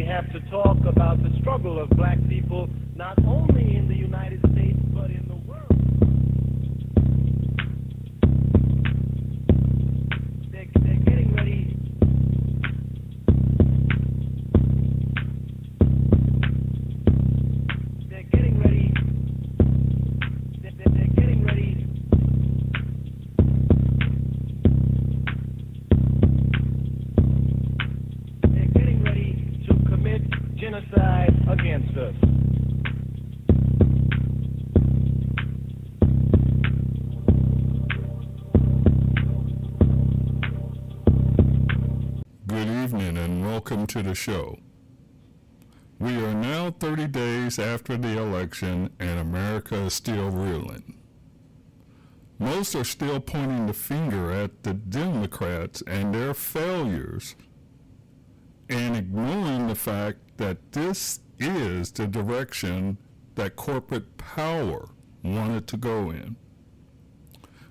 have to talk about the struggle of black people, not only in the United States, but in the world. They're getting ready. They're getting ready. They're getting ready. They're getting ready to commit genocide against us. Good evening and welcome to the show. We are now 30 days after the election and America is still reeling. Most are still pointing the finger at the Democrats and their failures and ignoring the fact that this is the direction that corporate power wanted to go in.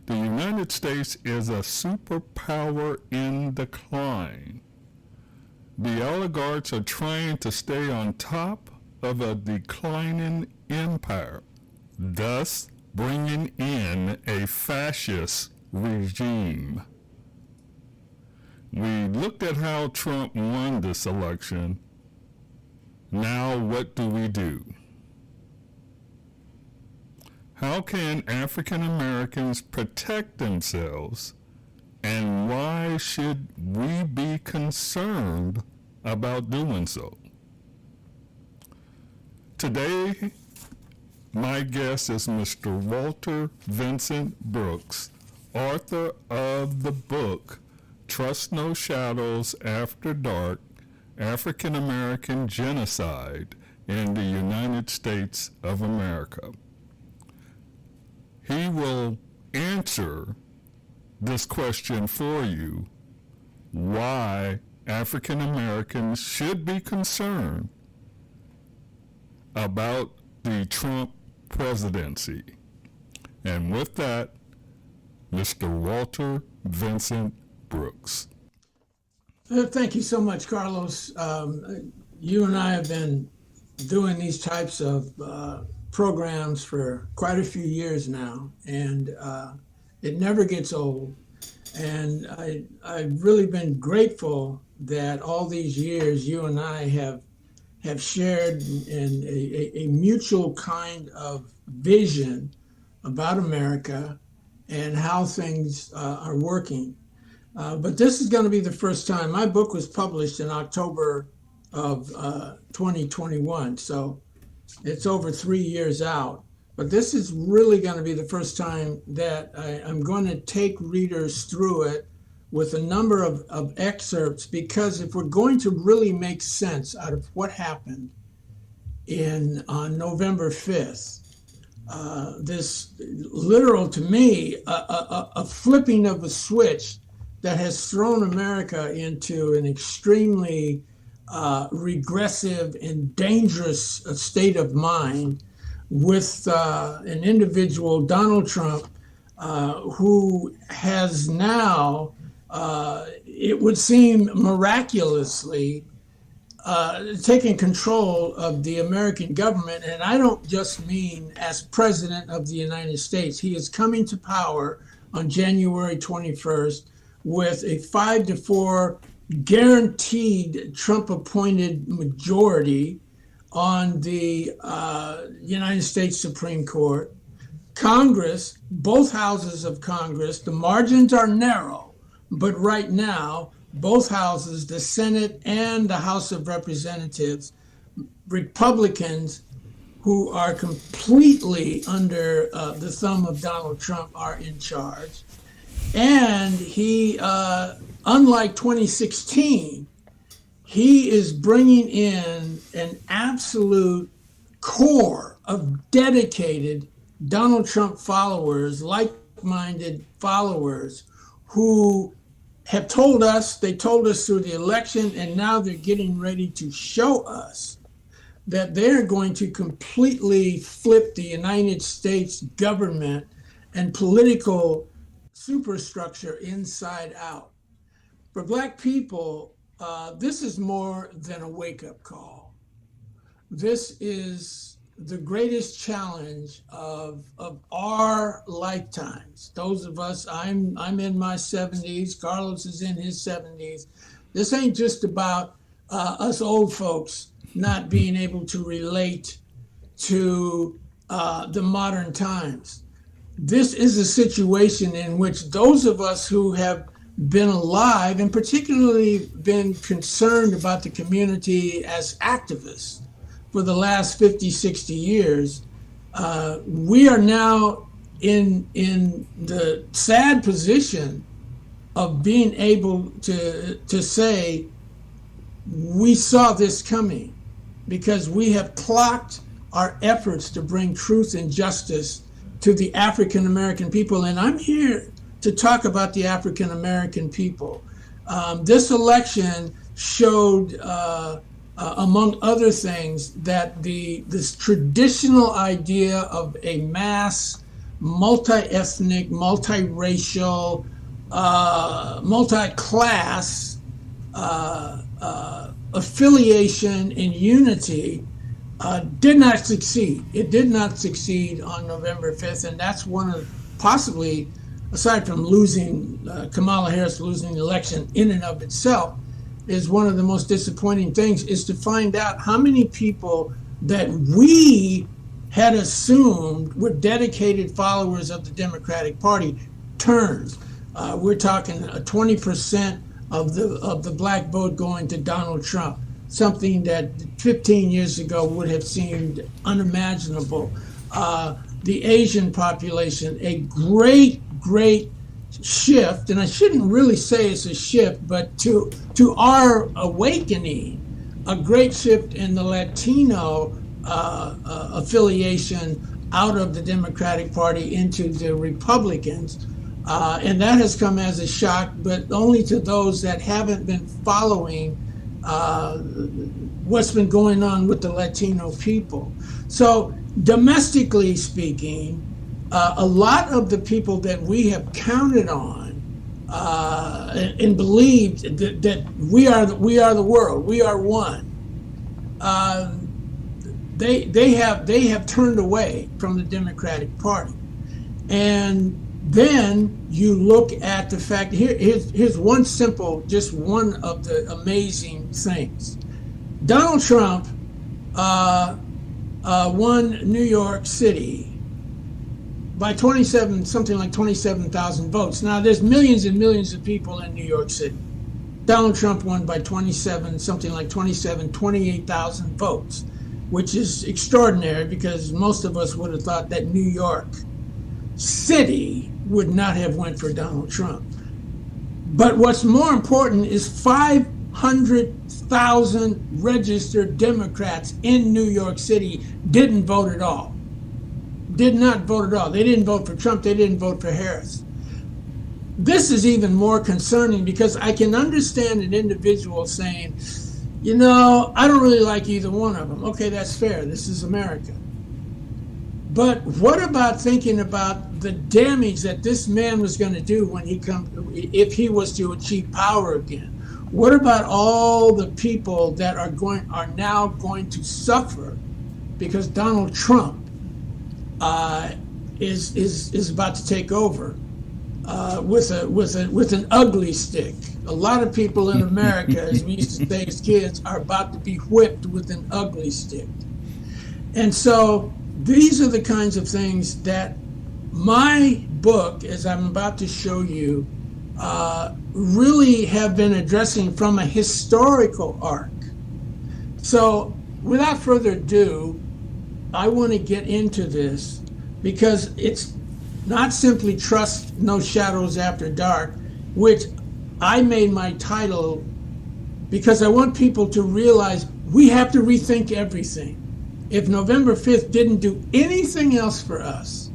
The United States is a superpower in decline. The oligarchs are trying to stay on top of a declining empire, thus bringing in a fascist regime. We looked at how Trump won this election. Now what do? How can African Americans protect themselves, and why should we be concerned about doing so? Today, my guest is Mr. Walter Vincent Brooks, author of the book Trust No Shadows After Dark, African American Genocide in the United States of America. He will answer this question for you: why African Americans should be concerned about the Trump presidency. And with that, Mr. Walter Vincent Brooks. Thank you so much, Carlos. You and I have been doing these types of programs for quite a few years now, and it never gets old. And I've really been grateful that all these years you and I have shared in a mutual kind of vision about America and how things are working. But this is going to be the first time. My book was published in October of 2021, so it's over 3 years out. But this is really going to be the first time that I'm going to take readers through it with a number of excerpts, because if we're going to really make sense out of what happened on November 5th, this literal, to me, a flipping of a switch that has thrown America into an extremely regressive and dangerous state of mind, with an individual, Donald Trump, who has now, it would seem miraculously, taken control of the American government. And I don't just mean as president of the United States. He is coming to power on January 21st with a 5-4 guaranteed Trump-appointed majority on the United States Supreme Court. Congress, both houses of Congress, the margins are narrow, but right now, both houses, the Senate and the House of Representatives, Republicans who are completely under the thumb of Donald Trump are in charge. And he, unlike 2016, he is bringing in an absolute core of dedicated Donald Trump followers, like-minded followers, who have told us through the election, and now they're getting ready to show us that they're going to completely flip the United States government and political superstructure inside out. For Black people, This is more than a wake-up call. This is the greatest challenge of our lifetimes. Those of us, I'm in my 70s, Carlos is in his 70s. This ain't just about us old folks not being able to relate to the modern times. This is a situation in which those of us who have been alive and particularly been concerned about the community as activists for the last 50, 60 years, we are now in the sad position of being able to say we saw this coming because we have clocked our efforts to bring truth and justice to the African American people. And I'm here to talk about the African American people. This election showed, among other things, that this traditional idea of a mass, multi-ethnic, multiracial, multi-class affiliation and unity did not succeed. It did not succeed on November 5th, and that's one of possibly, aside from losing, Kamala Harris losing the election in and of itself, is one of the most disappointing things, is to find out how many people that we had assumed were dedicated followers of the Democratic Party turned. We're talking 20% of the black vote going to Donald Trump, something that 15 years ago would have seemed unimaginable. The Asian population, a great shift, and I shouldn't really say it's a shift, but to our awakening, a great shift in the Latino affiliation out of the Democratic Party into the Republicans. And that has come as a shock, but only to those that haven't been following what's been going on with the Latino people. So domestically speaking, a lot of the people that we have counted on and believed that we are the world, we are one, they have turned away from the Democratic Party. And then you look at the fact, here's one simple, just one of the amazing things. Donald Trump won New York City by something like 27,000 votes. Now there's millions and millions of people in New York City. Donald Trump won by 28,000 votes, which is extraordinary because most of us would have thought that New York City would not have went for Donald Trump. But what's more important is 500,000 registered Democrats in New York City didn't vote at all. Did not vote at all. They didn't vote for Trump. They didn't vote for Harris. This is even more concerning because I can understand an individual saying, you know, I don't really like either one of them. Okay, that's fair. This is America. But what about thinking about the damage that this man was going to do when if he was to achieve power again? What about all the people that are now going to suffer because Donald Trump is about to take over with an ugly stick? A lot of people in America, as we used to say as kids, are about to be whipped with an ugly stick. And so these are the kinds of things that my book, as I'm about to show you, really have been addressing from a historical arc. So without further ado, I want to get into this because it's not simply Trust No Shadows After Dark, which I made my title because I want people to realize we have to rethink everything. If November 5th didn't do anything else for us,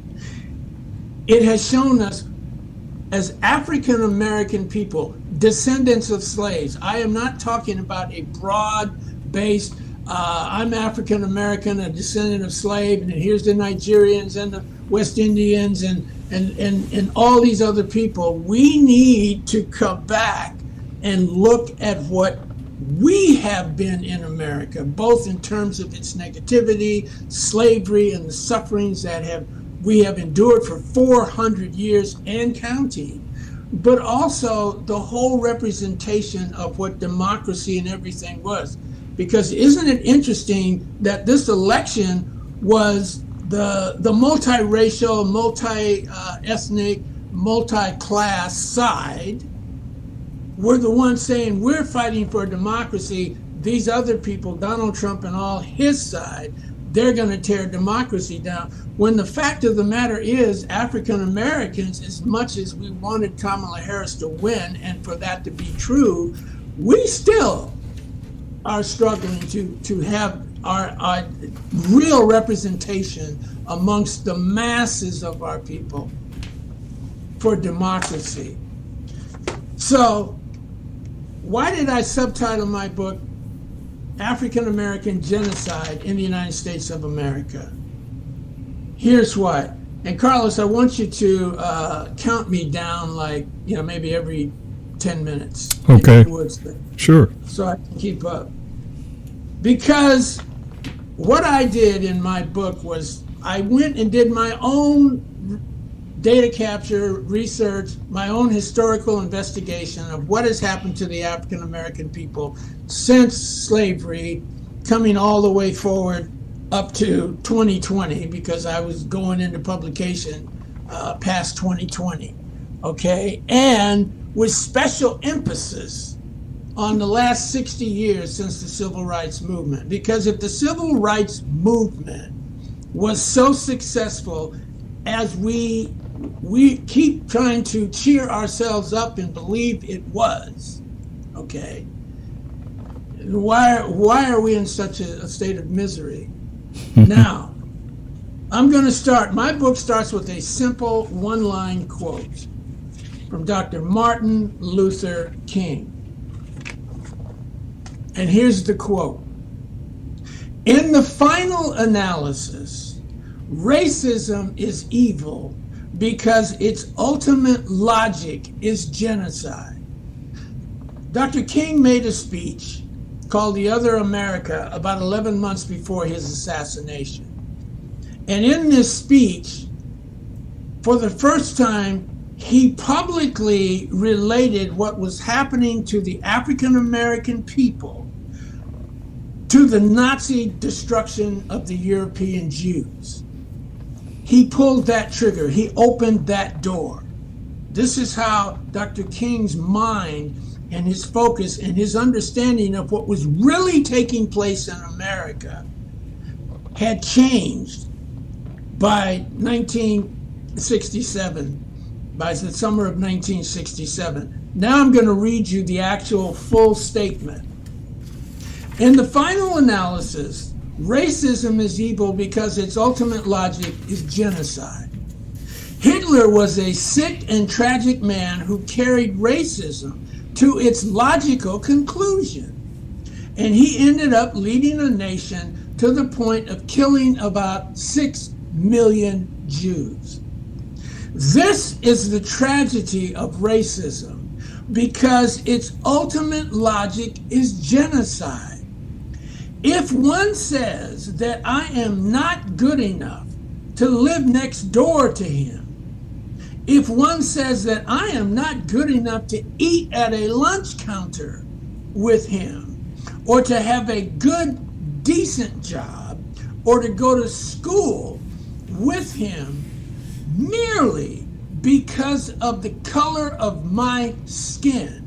it has shown us as African American people, descendants of slaves. I am not talking about a broad-based, I'm African American, a descendant of slave, and here's the Nigerians and the West Indians and all these other people. We need to come back and look at what we have been in America, both in terms of its negativity, slavery, and the sufferings that we have endured for 400 years and counting, but also the whole representation of what democracy and everything was. Because isn't it interesting that this election was the multiracial, multi-ethnic, multi-class side were the ones saying we're fighting for democracy. These other people, Donald Trump and all his side, they're going to tear democracy down. When the fact of the matter is, African Americans, as much as we wanted Kamala Harris to win and for that to be true, we still are struggling to have our real representation amongst the masses of our people for democracy. So why did I subtitle my book African American Genocide in the United States of America? Here's why. And Carlos, I want you to count me down, like, maybe every 10 minutes. Okay. Sure. So I can keep up. Because what I did in my book was I went and did my own data capture, research, my own historical investigation of what has happened to the African American people since slavery, coming all the way forward up to 2020, because I was going into publication past 2020, okay? And with special emphasis on the last 60 years since the Civil Rights Movement. Because if the Civil Rights Movement was so successful as we keep trying to cheer ourselves up and believe it was, okay, why are we in such a state of misery? Now, I'm going to start, my book starts with a simple one-line quote from Dr. Martin Luther King. And here's the quote. In the final analysis, racism is evil because its ultimate logic is genocide. Dr. King made a speech called The Other America about 11 months before his assassination. And in this speech, for the first time, he publicly related what was happening to the African American people to the Nazi destruction of the European Jews. He pulled that trigger. He opened that door. This is how Dr. King's mind and his focus and his understanding of what was really taking place in America had changed by 1967, by the summer of 1967. Now I'm going to read you the actual full statement. In the final analysis, racism is evil because its ultimate logic is genocide. Hitler was a sick and tragic man who carried racism to its logical conclusion. And he ended up leading a nation to the point of killing about 6 million Jews. This is the tragedy of racism because its ultimate logic is genocide. If one says that I am not good enough to live next door to him, if one says that I am not good enough to eat at a lunch counter with him, or to have a good, decent job, or to go to school with him merely because of the color of my skin,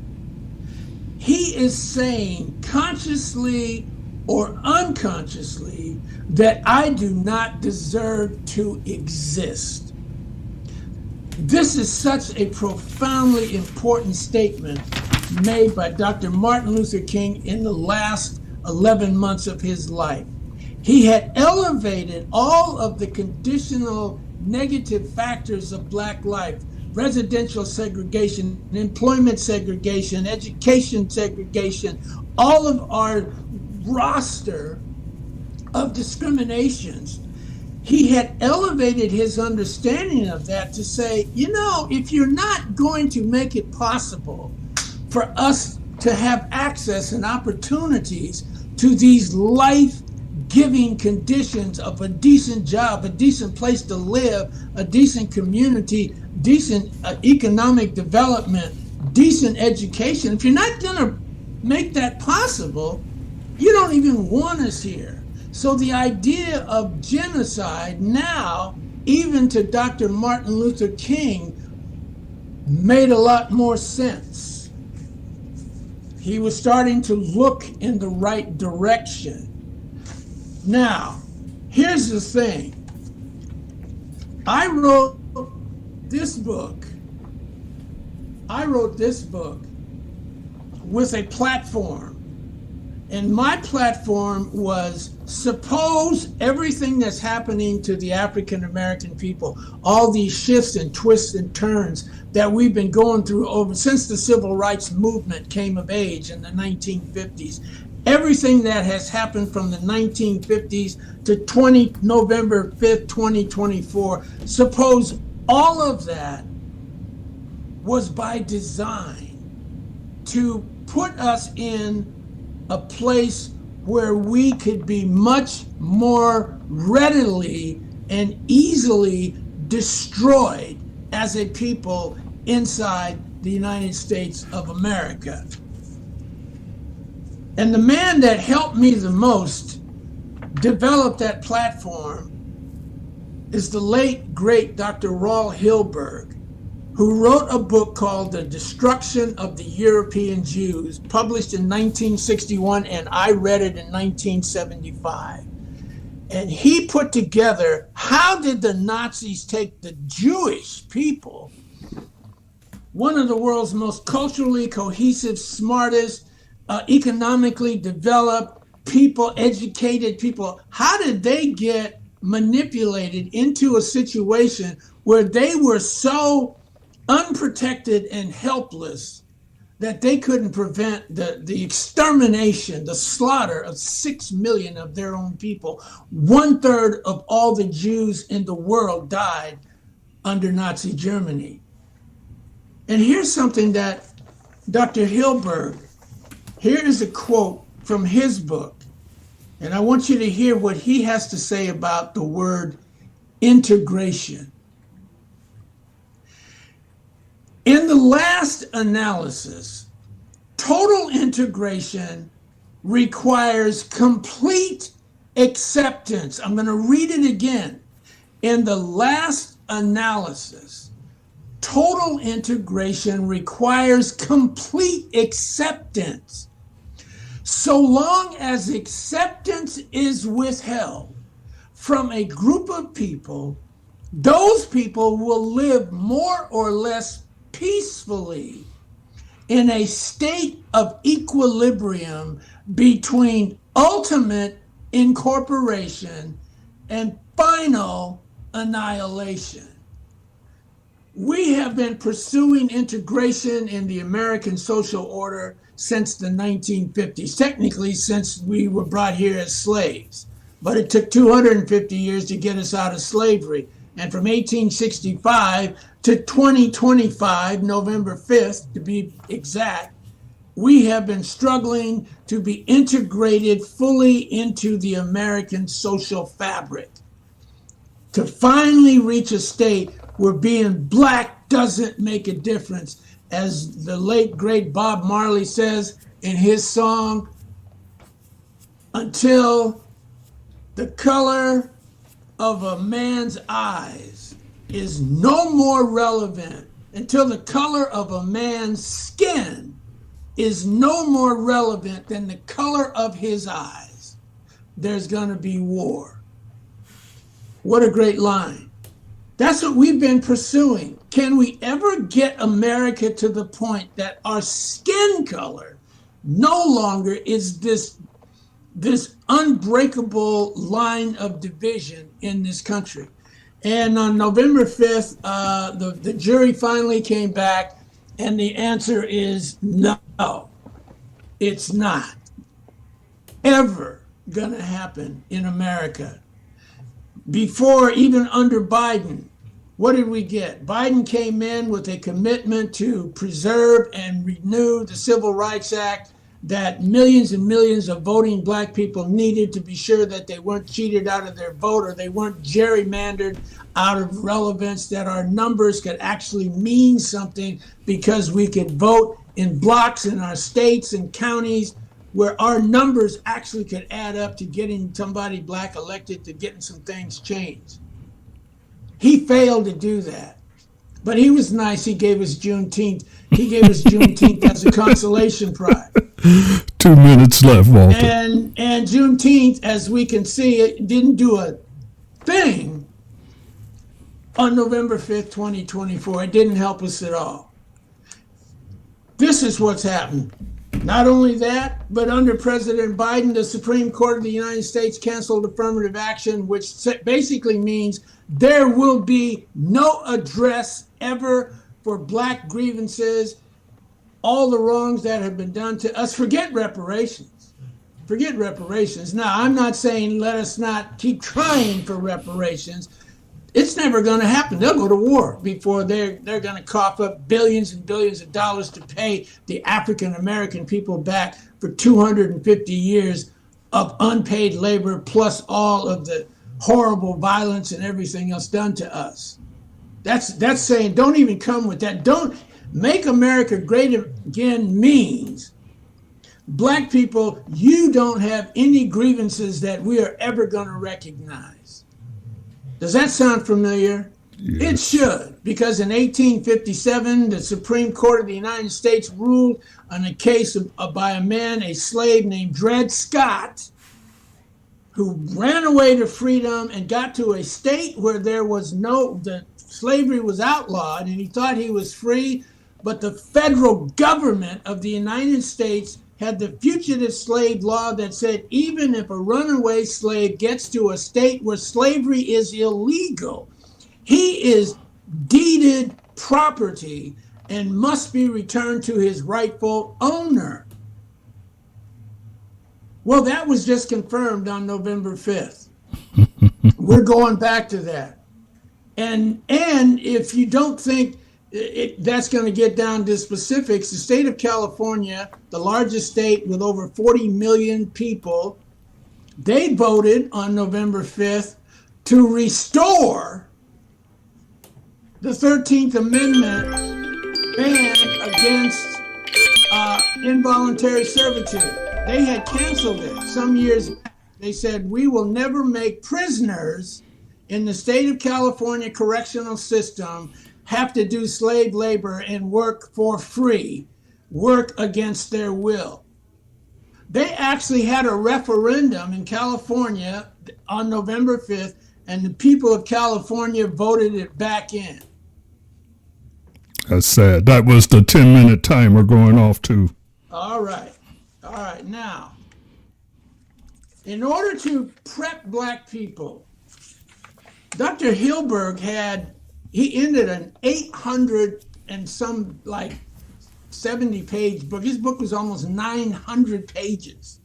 he is saying consciously or unconsciously that I do not deserve to exist. This is such a profoundly important statement made by Dr. Martin Luther King in the last 11 months of his life. He had elevated all of the conditional negative factors of Black life: residential segregation, employment segregation, education segregation, all of our roster of discriminations. He had elevated his understanding of that to say, if you're not going to make it possible for us to have access and opportunities to these life-giving conditions of a decent job, a decent place to live, a decent community, decent economic development, decent education. If you're not going to make that possible, you don't even want us here. So the idea of genocide now, even to Dr. Martin Luther King, made a lot more sense. He was starting to look in the right direction. Now, here's the thing. I wrote this book with a platform. And my platform was, suppose everything that's happening to the African American people, all these shifts and twists and turns that we've been going through over since the civil rights movement came of age in the 1950s, everything that has happened from the 1950s to November 5th, 2024, suppose all of that was by design to put us in a place where we could be much more readily and easily destroyed as a people inside the United States of America. And the man that helped me the most develop that platform is the late, great Dr. Raul Hilberg, who wrote a book called The Destruction of the European Jews, published in 1961, and I read it in 1975. And he put together, how did the Nazis take the Jewish people, one of the world's most culturally cohesive, smartest, economically developed people, educated people, how did they get manipulated into a situation where they were so unprotected and helpless that they couldn't prevent the extermination, the slaughter of 6 million of their own people? 1/3 of all the Jews in the world died under Nazi Germany. And here's something that Dr. Hilberg, here is a quote from his book, and I want you to hear what he has to say about the word integration. In the last analysis, total integration requires complete acceptance. I'm going to read it again. In the last analysis, total integration requires complete acceptance. So long as acceptance is withheld from a group of people, those people will live more or less peacefully in a state of equilibrium between ultimate incorporation and final annihilation. We have been pursuing integration in the American social order since the 1950s, technically since we were brought here as slaves, but it took 250 years to get us out of slavery. And from 1865 to 2025, November 5th, to be exact, we have been struggling to be integrated fully into the American social fabric, to finally reach a state where being black doesn't make a difference. As the late, great Bob Marley says in his song, until the color of a man's eyes is no more relevant, until the color of a man's skin is no more relevant than the color of his eyes, there's going to be war. What a great line. That's what we've been pursuing. Can we ever get America to the point that our skin color no longer is this unbreakable line of division in this country? And on November 5th, the jury finally came back, and the answer is no. It's not ever going to happen in America. Before, even under Biden, What did we get? Biden came in with a commitment to preserve and renew the Civil Rights Act that millions and millions of voting black people needed to be sure that they weren't cheated out of their vote or they weren't gerrymandered out of relevance, that our numbers could actually mean something because we could vote in blocks in our states and counties where our numbers actually could add up to getting somebody black elected, to getting some things changed. He failed to do that. But he was nice. He gave us Juneteenth. He gave us Juneteenth as a consolation prize. 2 minutes left, Walter. And Juneteenth, as we can see, it didn't do a thing on November 5th, 2024. It didn't help us at all. This is what's happened. Not only that, but under President Biden, the Supreme Court of the United States canceled affirmative action, which basically means there will be no address ever for black grievances, all the wrongs that have been done to us. Forget reparations. Forget reparations. Now, I'm not saying let us not keep trying for reparations. It's never going to happen. They'll go to war before they're going to cough up billions and billions of dollars to pay the African American people back for 250 years of unpaid labor, plus all of the horrible violence and everything else done to us. That's saying don't even come with that. Don't make America great again means black people, you don't have any grievances that we are ever going to recognize. Does that sound familiar? Yes. It should, because in 1857, the Supreme Court of the United States ruled on a case by a man, a slave named Dred Scott, who ran away to freedom and got to a state where the slavery was outlawed, and he thought he was free, but the federal government of the United States had the fugitive slave law that said even if a runaway slave gets to a state where slavery is illegal, he is deeded property and must be returned to his rightful owner. Well, that was just confirmed on November 5th. We're going back to that. And if you don't think that's going to get down to specifics, the state of California, the largest state with over 40 million people, they voted on November 5th to restore the 13th Amendment ban against involuntary servitude. They had canceled it some years back. They said, we will never make prisoners in the state of California correctional system have to do slave labor and work for free, work against their will. They actually had a referendum in California on November 5th, and the people of California voted it back in. That's sad. That was the 10-minute timer going off too. All right. Now, in order to prep black people, Dr. Hilberg he ended an 800 and some 70-page book. His book was almost 900 pages.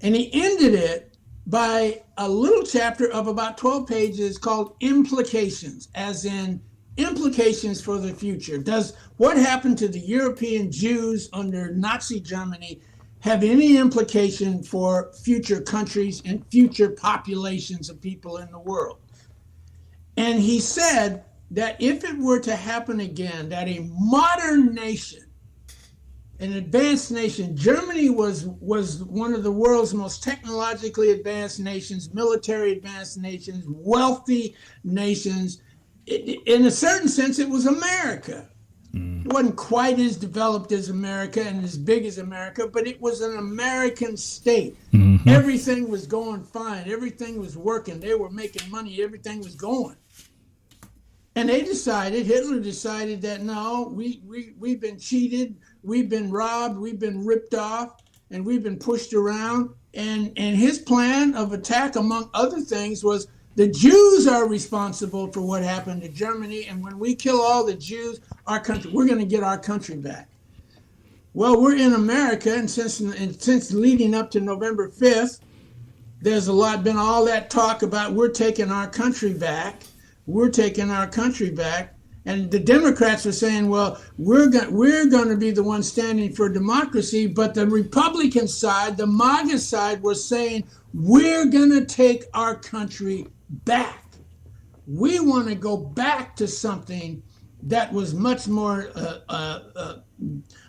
And he ended it by a little chapter of about 12 pages called Implications, as in implications for the future. Does what happened to the European Jews under Nazi Germany have any implication for future countries and future populations of people in the world? And he said that if it were to happen again, that a modern nation, an advanced nation, Germany was one of the world's most technologically advanced nations, military advanced nations, wealthy nations. In a certain sense, it was America. It wasn't quite as developed as America and as big as America, but it was an American state. Mm-hmm. Everything was going fine. Everything was working. They were making money. Everything was going. And Hitler decided that no, we've been cheated, we've been robbed, we've been ripped off, and we've been pushed around. And his plan of attack, among other things, was the Jews are responsible for what happened to Germany, and when we kill all the Jews, our country, we're going to get our country back. Well, we're in America, and since leading up to November 5th, there's been all that talk about we're taking our country back. we're taking our country back. And the Democrats are saying, well, we're going to be the ones standing for democracy. But the Republican side, the MAGA side, was saying, we're going to take our country back. We want to go back to something that was much more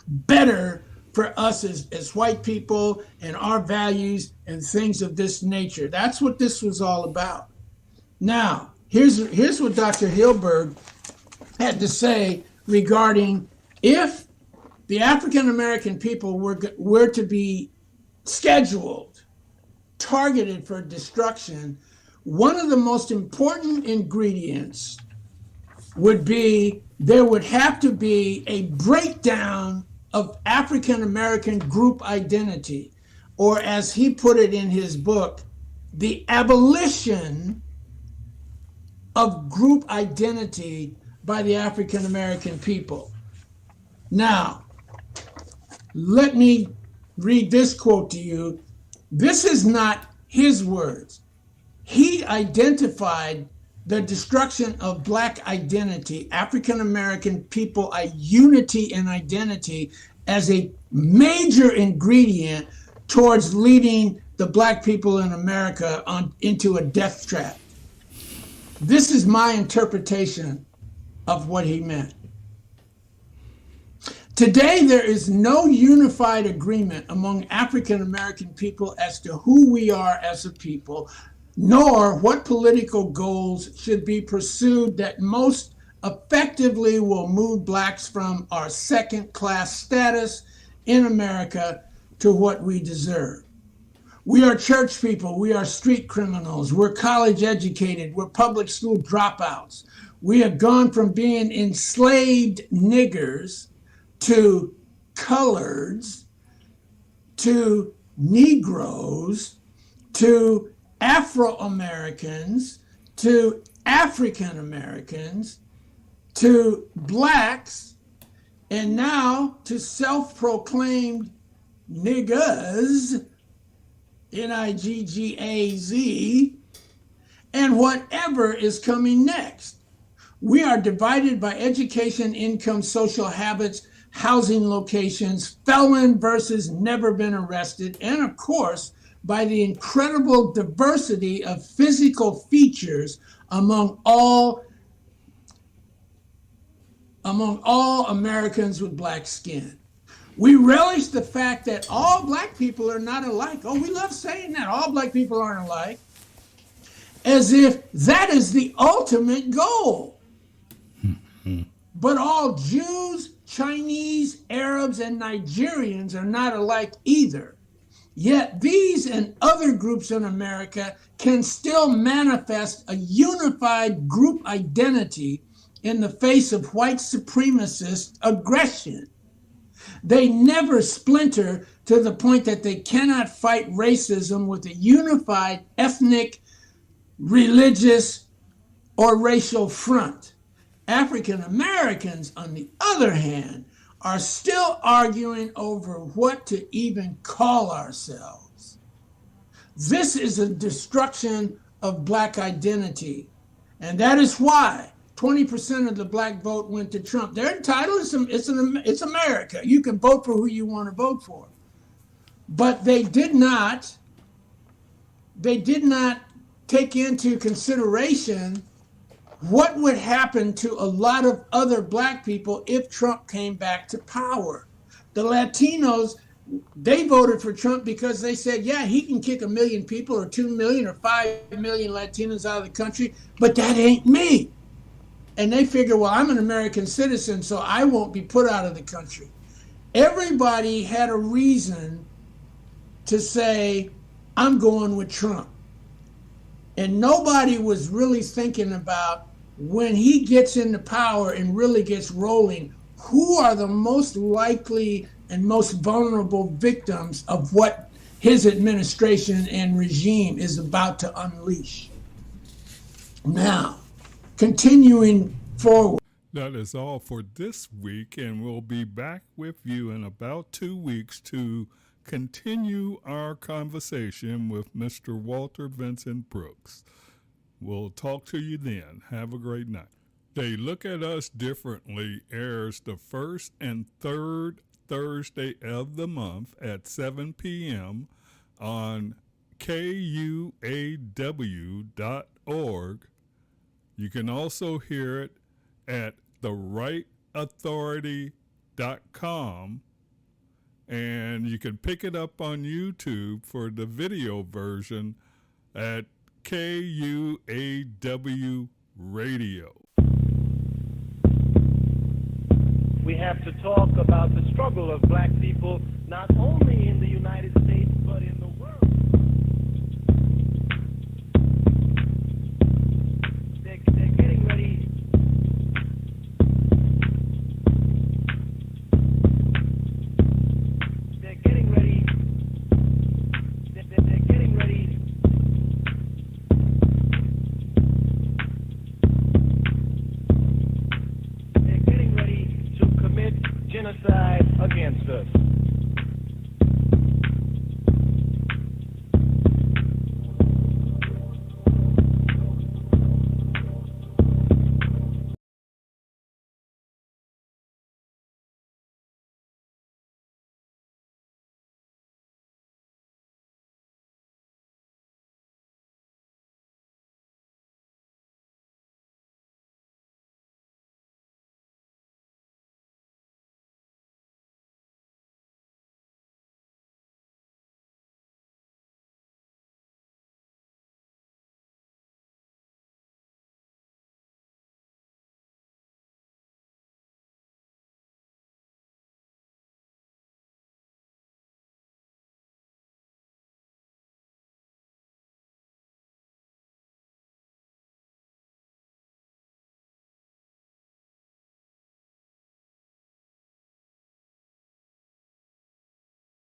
better for us as white people and our values and things of this nature. That's what this was all about. Now, here's what Dr. Hilberg had to say regarding if the African American people were to be scheduled, targeted for destruction. One of the most important ingredients would be there would have to be a breakdown of African American group identity, or as he put it in his book, the abolition of group identity by the African American people. Now, let me read this quote to you. This is not his words. He identified the destruction of Black identity, African American people, unity and identity, as a major ingredient towards leading the Black people in America into a death trap. This is my interpretation of what he meant. Today, there is no unified agreement among African American people as to who we are as a people, nor what political goals should be pursued that most effectively will move Blacks from our second-class status in America to what we deserve. We are church people, we are street criminals, we're college educated, we're public school dropouts. We have gone from being enslaved niggers to coloreds, to Negroes, to Afro-Americans, to African Americans, to Blacks, and now to self-proclaimed niggas, Niggaz, and whatever is coming next. We are divided by education, income, social habits, housing locations, felon versus never been arrested, and of course, by the incredible diversity of physical features among all Americans with Black skin. We relish the fact that all Black people are not alike. Oh, we love saying that. All Black people aren't alike. As if that is the ultimate goal. But all Jews, Chinese, Arabs, and Nigerians are not alike either. Yet these and other groups in America can still manifest a unified group identity in the face of white supremacist aggression. They never splinter to the point that they cannot fight racism with a unified ethnic, religious, or racial front. African Americans, on the other hand, are still arguing over what to even call ourselves. This is a destruction of Black identity, and that is why 20% of the Black vote went to Trump. They're entitled. It's America. You can vote for who you want to vote for, but they did not take into consideration what would happen to a lot of other Black people if Trump came back to power. The Latinos, they voted for Trump because they said, yeah, he can kick 1 million people or 2 million or 5 million Latinos out of the country, but that ain't me. And they figure, well, I'm an American citizen, so I won't be put out of the country. Everybody had a reason to say, I'm going with Trump. And nobody was really thinking about when he gets into power and really gets rolling, who are the most likely and most vulnerable victims of what his administration and regime is about to unleash. Now, continuing forward. That is all for this week, and we'll be back with you in about 2 weeks to continue our conversation with Mr. Walter Vincent Brooks. We'll talk to you then. Have a great night. They Look at Us Differently airs the first and third Thursday of the month at 7 p.m. on KUAW.org. You can also hear it at therightauthority.com, and you can pick it up on YouTube for the video version at KUAW Radio. We have to talk about the struggle of black people not only